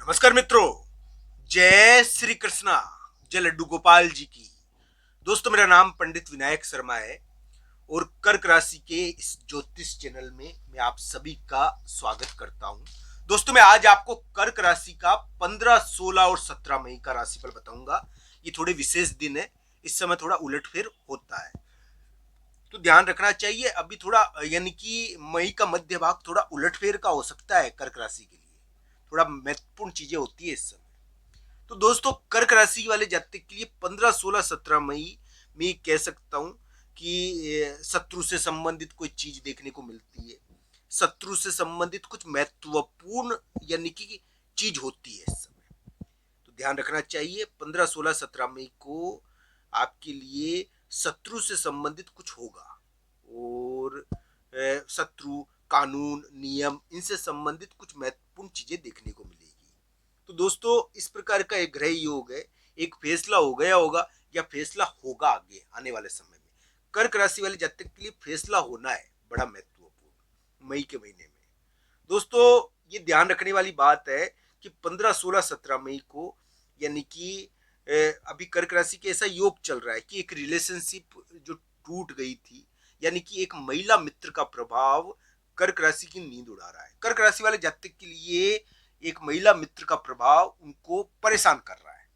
नमस्कार मित्रों, जय श्री कृष्णा, जय लड्डू गोपाल जी की। दोस्तों, मेरा नाम पंडित विनायक शर्मा है और कर्क राशि के इस ज्योतिष चैनल में मैं आप सभी का स्वागत करता हूं। दोस्तों, मैं आज आपको कर्क राशि का 15, 16 और 17 मई का राशिफल बताऊंगा। ये थोड़े विशेष दिन है, इस समय थोड़ा उलटफेर होता है तो ध्यान रखना चाहिए। अभी थोड़ा यानी कि मई का मध्य भाग थोड़ा उलटफेर का हो सकता है कर्क राशि के लिए। थोड़ा महत्वपूर्ण चीजें होती है इस समय। तो दोस्तों, कर्क राशि वाले जातक के लिए 15, 16, 17 मई में कह सकता हूं कि शत्रु से संबंधित कोई चीज देखने को मिलती है। शत्रु से संबंधित कुछ महत्वपूर्ण यानी कि चीज होती है इस समय, तो ध्यान रखना चाहिए। 15, 16, 17 मई को आपके लिए शत्रु से संबंधित कुछ होगा और शत्रु, कानून, नियम, इनसे संबंधित कुछ महत्वपूर्ण चीजें देखने को मिलेगी। तो दोस्तों, इस प्रकार का एक ग्रह योग है, एक फैसला हो गया होगा या फैसला होगा आगे आने वाले समय में। कर्क राशि वाले जातक के लिए फैसला होना है, बड़ा महत्वपूर्ण, मई के महीने में। दोस्तों, ये ध्यान रखने वाली बात है कि 15, 16, 17 मई को यानी कि अभी कर्क राशि के ऐसा योग चल रहा है कि एक रिलेशनशिप जो टूट गई थी, यानी कि एक महिला मित्र का प्रभाव कर्क राशि की नींद उड़ा रहा है। कर्क राशि वाले जातक के लिए एक महिला मित्र का प्रभाव उनको परेशान कर रहा है,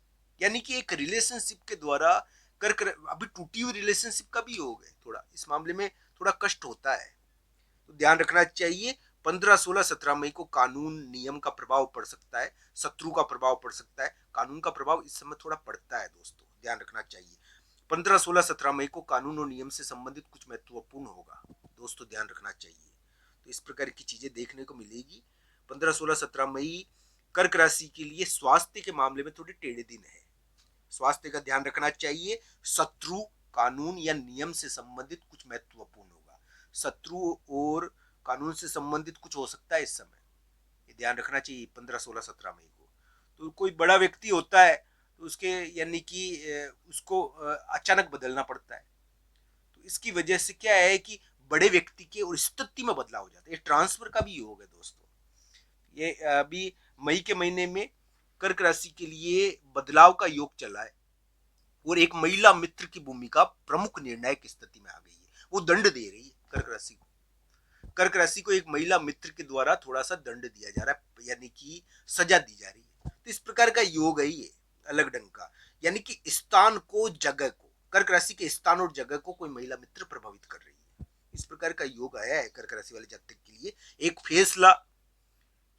यानी कि एक रिलेशनशिप के द्वारा कर्क, अभी टूटी हुई रिलेशनशिप का भी योग है, थोड़ा इस मामले में थोड़ा कष्ट होता है, तो ध्यान रखना चाहिए। 15, 16, 17 मई को कानून, नियम का प्रभाव पड़ सकता है, शत्रु का प्रभाव पड़ सकता है, कानून का प्रभाव इस समय थोड़ा पड़ता है दोस्तों, ध्यान रखना चाहिए। 15, 16, 17 मई को कानून और नियम से संबंधित कुछ महत्वपूर्ण होगा दोस्तों, ध्यान रखना चाहिए। तो इस प्रकार की चीजें देखने को मिलेगी। 15, 16, 17 मई कर्क राशि के लिए स्वास्थ्य के मामले में थोड़े टेढ़े दिन है, स्वास्थ्य का ध्यान रखना चाहिए। शत्रु, कानून या नियम से संबंधित कुछ महत्वपूर्ण होगा। शत्रु और कानून से संबंधित कुछ हो सकता है इस समय, ये ध्यान रखना चाहिए 15, 16, 17 मई को। तो कोई बड़ा व्यक्ति होता है तो उसके यानी कि उसको अचानक बदलना पड़ता है, तो इसकी वजह से क्या है कि बड़े व्यक्ति के और स्थिति में बदलाव हो जाता है। ये ट्रांसफर का भी योग है दोस्तों। ये अभी मई के महीने में कर्क राशि के लिए बदलाव का योग चला है और एक महिला मित्र की भूमिका प्रमुख निर्णायक स्थिति में आ गई है। वो दंड दे रही है कर्क राशि को। कर्क राशि को एक महिला मित्र के द्वारा थोड़ा सा दंड दिया जा रहा है, यानी कि सजा दी जा रही है। तो इस प्रकार का योग है ये, अलग ढंग का, यानी कि स्थान को, जगह को, कर्क राशि के स्थान और जगह को कोई महिला मित्र प्रभावित कर रही है। इस प्रकार का योग आया है कर्क राशि वाले जातक के लिए। एक फैसला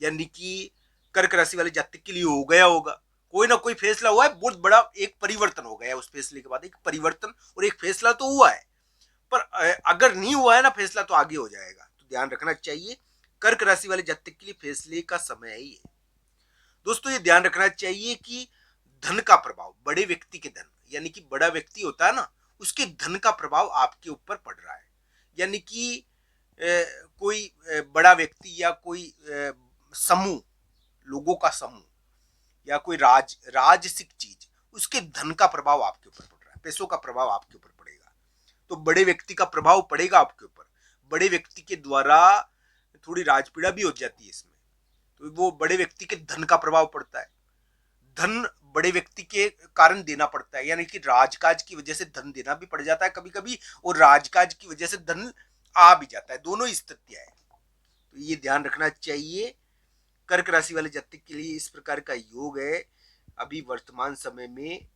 यानी कि कर्क राशि वाले जातक के लिए हो गया होगा, कोई ना कोई फैसला हुआ है, बहुत बड़ा एक परिवर्तन हो गया है। उस फैसले के बाद एक परिवर्तन और एक फैसला तो हुआ है, पर अगर नहीं हुआ है ना फैसला तो आगे हो जाएगा, तो ध्यान रखना चाहिए। कर्क राशि वाले जातक के लिए फैसले का समय है ये। दोस्तों, ये ध्यान रखना चाहिए कि धन का प्रभाव, बड़े व्यक्ति के धन, यानी कि बड़ा व्यक्ति होता है ना, उसके धन का प्रभाव आपके ऊपर पड़ रहा है। यानी कि कोई बड़ा व्यक्ति या कोई समूह, लोगों का समूह या कोई राजसिक चीज, उसके धन का प्रभाव आपके ऊपर पड़ रहा है, पैसों का प्रभाव आपके ऊपर पड़ेगा। तो बड़े व्यक्ति का प्रभाव पड़ेगा आपके ऊपर। बड़े व्यक्ति के द्वारा थोड़ी राजपीड़ा भी हो जाती है इसमें, तो वो बड़े व्यक्ति के धन का प्रभाव पड़ता है। धन बड़े व्यक्ति के कारण देना पड़ता है, यानी कि राजकाज की वजह से धन देना भी पड़ जाता है कभी कभी, और राजकाज की वजह से धन आ भी जाता है, दोनों स्थितियां है। तो ये ध्यान रखना चाहिए। कर्क राशि वाले जातक के लिए इस प्रकार का योग है अभी वर्तमान समय में,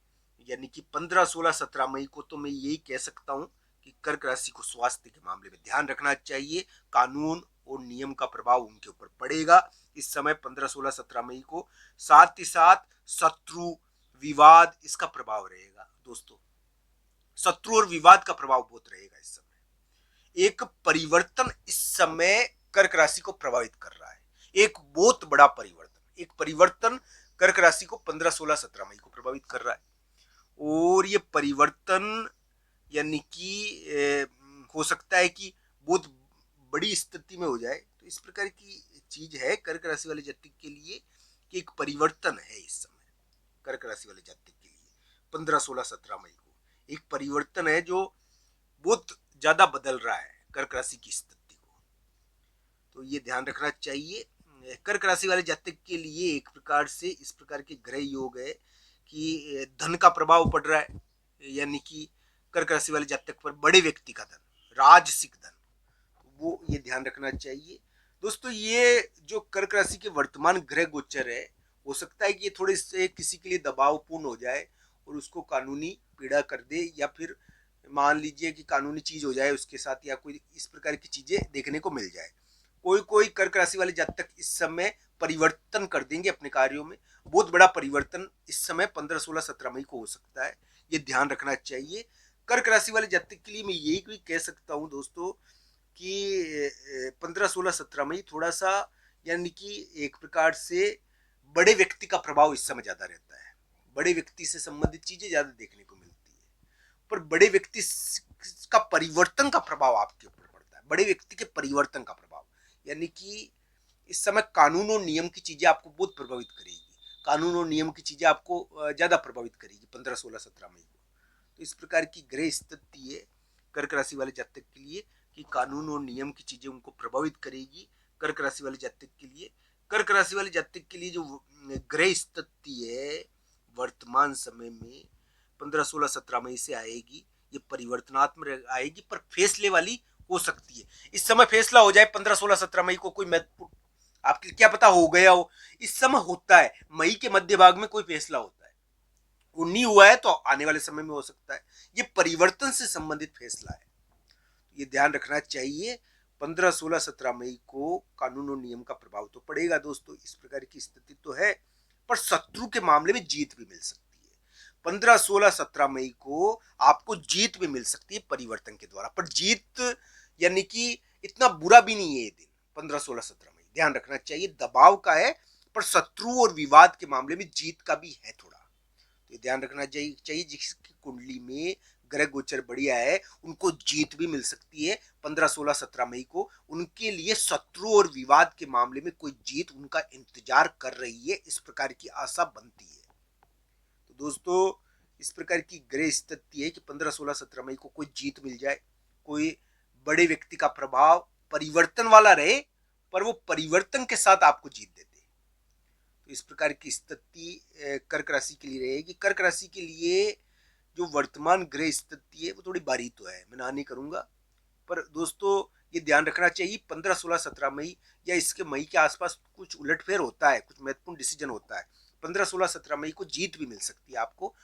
यानी कि 15, 16, 17 मई को तो मैं यही कह सकता हूं कि कर्क राशि को स्वास्थ्य के मामले में ध्यान रखना चाहिए। कानून और नियम का प्रभाव उनके ऊपर पड़ेगा इस समय 15, 16, 17 मई को। साथ ही साथ शत्रु, विवाद, इसका प्रभाव रहेगा दोस्तों। शत्रु और विवाद का प्रभाव बहुत रहेगा इस समय। एक परिवर्तन इस समय कर्क राशि को प्रभावित कर रहा है, एक बहुत बड़ा परिवर्तन। एक परिवर्तन कर्क राशि को 15, 16, 17 मई को प्रभावित कर रहा है, और ये परिवर्तन यानी कि हो सकता है कि बहुत बड़ी स्थिति में हो जाए। तो इस प्रकार की चीज है कर्क राशि वाले जातक के लिए कि एक परिवर्तन है इस समय कर्क राशि वाले जातक के लिए। 15, 16, 17 मई को एक परिवर्तन है जो बहुत ज्यादा बदल रहा है कर्क राशि की स्थिति को, तो ये ध्यान रखना चाहिए। कर्क राशि वाले जातक के लिए एक प्रकार से इस प्रकार के ग्रह योग है कि धन का प्रभाव पड़ रहा है, यानी कि कर्क राशि वाले जातक पर बड़े व्यक्ति का धन, राजसिक धन, वो ये ध्यान रखना चाहिए। दोस्तों ये जो कर्क राशि के वर्तमान ग्रह गोचर है, हो सकता है कि ये थोड़े से किसी के लिए दबावपूर्ण हो जाए और उसको कानूनी पीड़ा कर दे, या फिर मान लीजिए कि कानूनी चीज हो जाए उसके साथ, या कोई इस प्रकार की चीजें देखने को मिल जाए। कोई कोई कर्क राशि वाले जातक इस समय परिवर्तन कर देंगे अपने कार्यों में। बहुत बड़ा परिवर्तन इस समय 15, 16, 17 मई को हो सकता है, ये ध्यान रखना चाहिए। कर्क राशि वाले जातक के लिए मैं यही भी कह सकता हूँ दोस्तों कि 15, 16, 17 मई थोड़ा सा, यानी कि एक प्रकार से बड़े व्यक्ति का प्रभाव इस समय ज्यादा रहता है। बड़े व्यक्ति से संबंधित चीजें ज्यादा देखने को मिलती है, पर बड़े व्यक्ति का परिवर्तन का प्रभाव आपके ऊपर पड़ता है। बड़े व्यक्ति के परिवर्तन का प्रभाव, यानी कि इस समय कानून और नियम की चीजें आपको बहुत प्रभावित करेगी। कानून और नियम की चीजें आपको ज्यादा प्रभावित करेगी 15, 16, 17 मई को। तो इस प्रकार की ग्रह स्थिति है कर्क राशि वाले जातक के लिए कि कानून और नियम की चीजें उनको प्रभावित करेगी। कर्क राशि वाले जातक के लिए, कर्क राशि वाले जातक के लिए जो ग्रह स्थिति है वर्तमान समय में 15, 16, 17 मई से आएगी, ये परिवर्तनात्मक आएगी, पर फैसले वाली हो सकती है। इस समय फैसला हो जाए 15, 16, 17 मई को, कोई महत्वपूर्ण, आपके क्या पता हो गया हो। इस समय होता है, मई के मध्य भाग में कोई फैसला होता है, वो नहीं हुआ है तो आने वाले समय में हो सकता है। ये परिवर्तन से संबंधित फैसला है, ये ध्यान रखना चाहिए। 15, 16, 17 मई को कानून और नियम का प्रभाव तो पड़ेगा दोस्तों, इस प्रकार की स्थिति तो है, पर शत्रु के मामले में जीत भी मिल सकती है। 15, 16, 17 मई को आपको जीत भी मिल सकती है परिवर्तन के द्वारा, पर जीत यानी कि इतना बुरा भी नहीं है ये दिन 15, 16, 17 मई, ध्यान रखना चाहिए। दबाव का है, पर शत्रु और विवाद के मामले में जीत का भी है थोड़ा, तो ध्यान रखना चाहिए। जिसकी कुंडली में ग्रह गोचर बढ़िया है उनको जीत भी मिल सकती है 15, 16, 17 मई को। उनके लिए शत्रु और विवाद के मामले में कोई जीत उनका इंतजार कर रही है, इस प्रकार की आशा बनती है। तो दोस्तों इस प्रकार की ग्रह स्थिति है कि 15, 16, 17 मई को कोई जीत मिल जाए, कोई बड़े व्यक्ति का प्रभाव परिवर्तन वाला रहे, पर वो परिवर्तन के साथ आपको जीत देते। तो इस प्रकार की स्थिति कर्क राशि के लिए रहेगी। कर्क राशि के लिए जो वर्तमान ग्रह स्थिति है वो थोड़ी भारी तो है, मैं ना नहीं करूंगा, पर दोस्तों ये ध्यान रखना चाहिए 15, 16, 17 मई या इसके मई के आसपास कुछ उलटफेर होता है, कुछ महत्वपूर्ण डिसीजन होता है। 15, 16, 17 मई को जीत भी मिल सकती है आपको,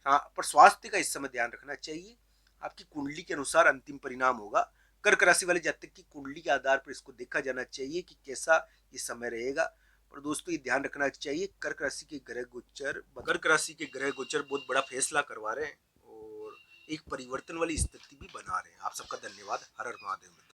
हाँ, पर स्वास्थ्य का इस समय ध्यान रखना चाहिए। आपकी कुंडली के अनुसार अंतिम परिणाम होगा। कर्क राशि वाले जातक की कुंडली के आधार पर इसको देखा जाना चाहिए कि कैसा ये समय रहेगा। पर दोस्तों ये ध्यान रखना चाहिए कर्क राशि के ग्रह गोचर बहुत बड़ा फैसला करवा रहे हैं और एक परिवर्तन वाली स्थिति भी बना रहे हैं। आप सबका धन्यवाद। हर हर महादेव।